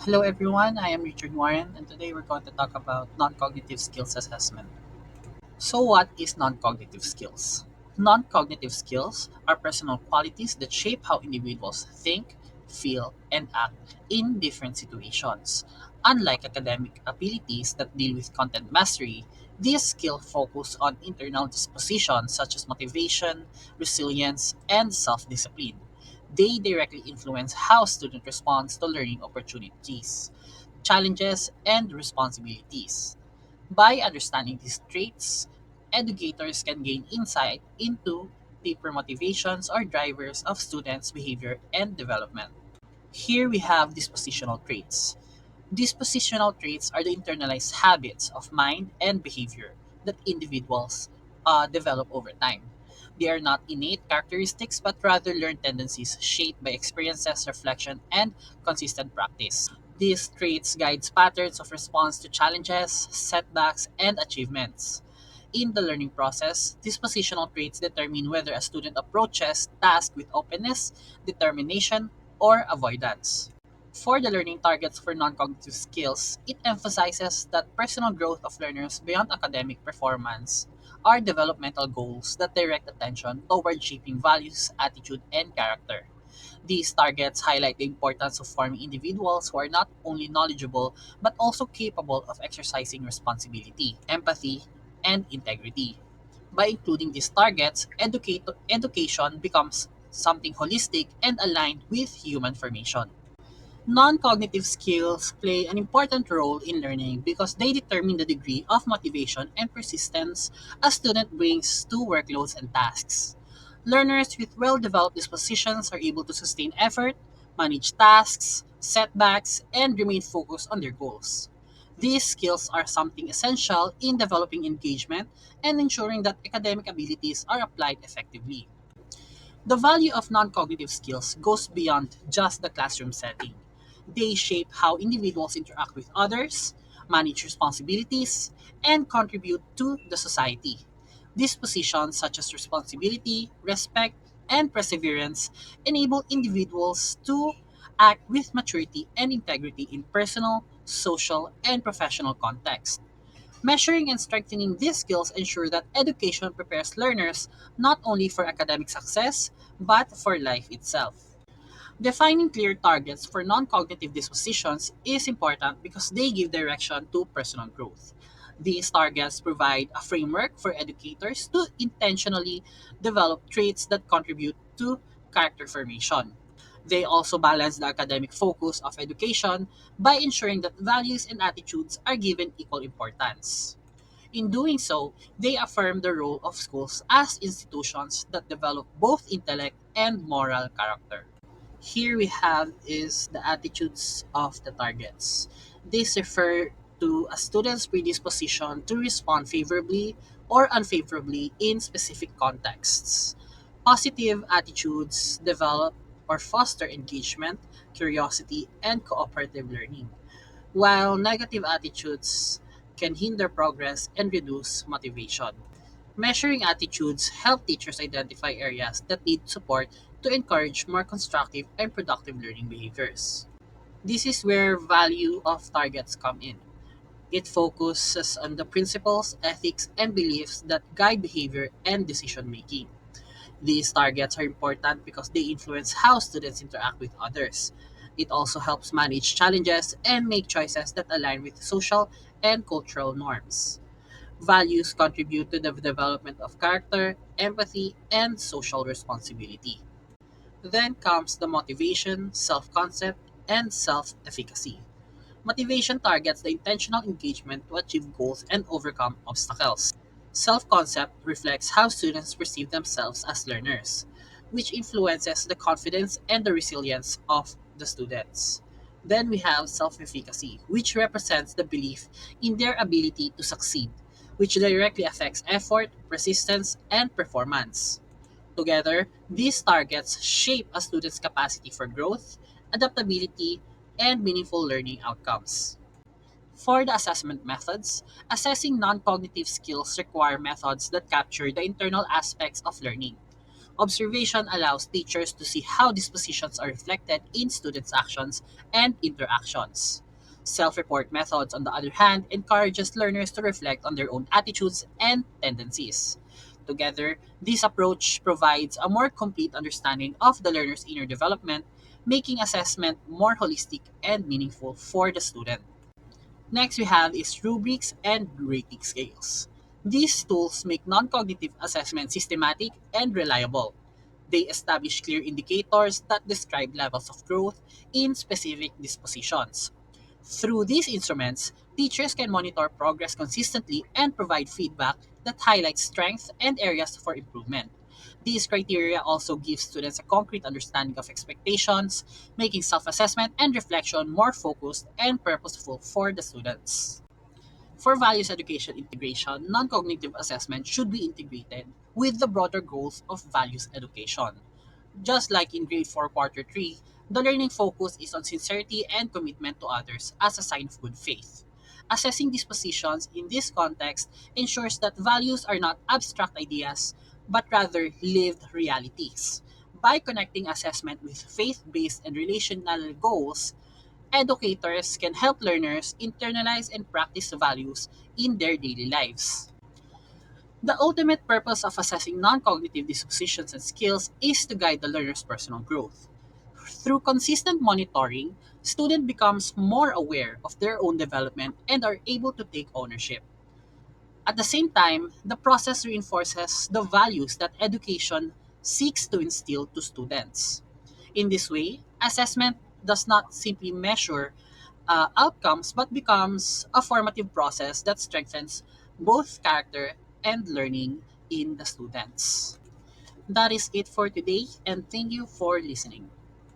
Hello everyone, I am Richard Warren and today we're going to talk about non-cognitive skills assessment. So what is non-cognitive skills? Non-cognitive skills are personal qualities that shape how individuals think, feel, and act in different situations. Unlike academic abilities that deal with content mastery, these skills focus on internal dispositions such as motivation, resilience, and self-discipline. They directly influence how student responds to learning opportunities, challenges, and responsibilities. By understanding these traits, educators can gain insight into deeper motivations or drivers of students' behavior and development. Here we have dispositional traits. Dispositional traits are the internalized habits of mind and behavior that individuals develop over time. They are not innate characteristics but rather learned tendencies shaped by experiences, reflection, and consistent practice. These traits guides patterns of response to challenges, setbacks, and achievements. In the learning process, dispositional traits determine whether a student approaches tasks with openness, determination, or avoidance. For the learning targets for non-cognitive skills, it emphasizes that personal growth of learners beyond academic performance are developmental goals that direct attention toward shaping values, attitude, and character. These targets highlight the importance of forming individuals who are not only knowledgeable but also capable of exercising responsibility, empathy, and integrity. By including these targets, education becomes something holistic and aligned with human formation. Non-cognitive skills play an important role in learning because they determine the degree of motivation and persistence a student brings to workloads and tasks. Learners with well-developed dispositions are able to sustain effort, manage tasks, setbacks, and remain focused on their goals. These skills are something essential in developing engagement and ensuring that academic abilities are applied effectively. The value of non cognitive skills goes beyond just the classroom setting. They shape how individuals interact with others, manage responsibilities, and contribute to the society. These positions, such as responsibility, respect, and perseverance, enable individuals to act with maturity and integrity in personal, social, and professional contexts. Measuring and strengthening these skills ensure that education prepares learners not only for academic success, but for life itself. Defining clear targets for non cognitive dispositions is important because they give direction to personal growth. These targets provide a framework for educators to intentionally develop traits that contribute to character formation. They also balance the academic focus of education by ensuring that values and attitudes are given equal importance. In doing so, they affirm the role of schools as institutions that develop both intellect and moral character. Here we have is the attitudes of the targets. These refer to a student's predisposition to respond favorably or unfavorably in specific contexts. Positive attitudes develop or foster engagement, curiosity, and cooperative learning, while negative attitudes can hinder progress and reduce motivation. Measuring attitudes help teachers identify areas that need support to encourage more constructive and productive learning behaviors. This is where value of targets come in. It focuses on the principles, ethics, and beliefs that guide behavior and decision making. These targets are important because they influence how students interact with others. It also helps manage challenges and make choices that align with social and cultural norms. Values contribute to the development of character, empathy, and social responsibility. Then comes the motivation, self concept, and self efficacy. Motivation targets the intentional engagement to achieve goals and overcome obstacles. Self concept reflects how students perceive themselves as learners, which influences the confidence and the resilience of the students. Then we have self efficacy, which represents the belief in their ability to succeed, which directly affects effort, persistence, and performance. Together, these targets shape a student's capacity for growth, adaptability, and meaningful learning outcomes. For the assessment methods, assessing non cognitive skills require methods that capture the internal aspects of learning. Observation allows teachers to see how dispositions are reflected in students' actions and interactions. Self-report methods, on the other hand, encourages learners to reflect on their own attitudes and tendencies. Together, this approach provides a more complete understanding of the learner's inner development, making assessment more holistic and meaningful for the student. Next we have is rubrics and rating scales. These tools make non-cognitive assessment systematic and reliable. They establish clear indicators that describe levels of growth in specific dispositions. Through these instruments, teachers can monitor progress consistently and provide feedback that highlights strengths and areas for improvement. These criteria also give students a concrete understanding of expectations, making self assessment and reflection more focused and purposeful for the students. For values education integration, non cognitive assessment should be integrated with the broader goals of values education. Just like in grade 4, quarter 3, the learning focus is on sincerity and commitment to others as a sign of good faith. Assessing dispositions in this context ensures that values are not abstract ideas, but rather lived realities. By connecting assessment with faith based and relational goals, educators can help learners internalize and practice values in their daily lives. The ultimate purpose of assessing non cognitive dispositions and skills is to guide the learner's personal growth. Through consistent monitoring, student becomes more aware of their own development and are able to take ownership. At the same time, the process reinforces the values that education seeks to instill to students. In this way, assessment does not simply measure outcomes but becomes a formative process that strengthens both character and learning in the students. That is it for today, and thank you for listening.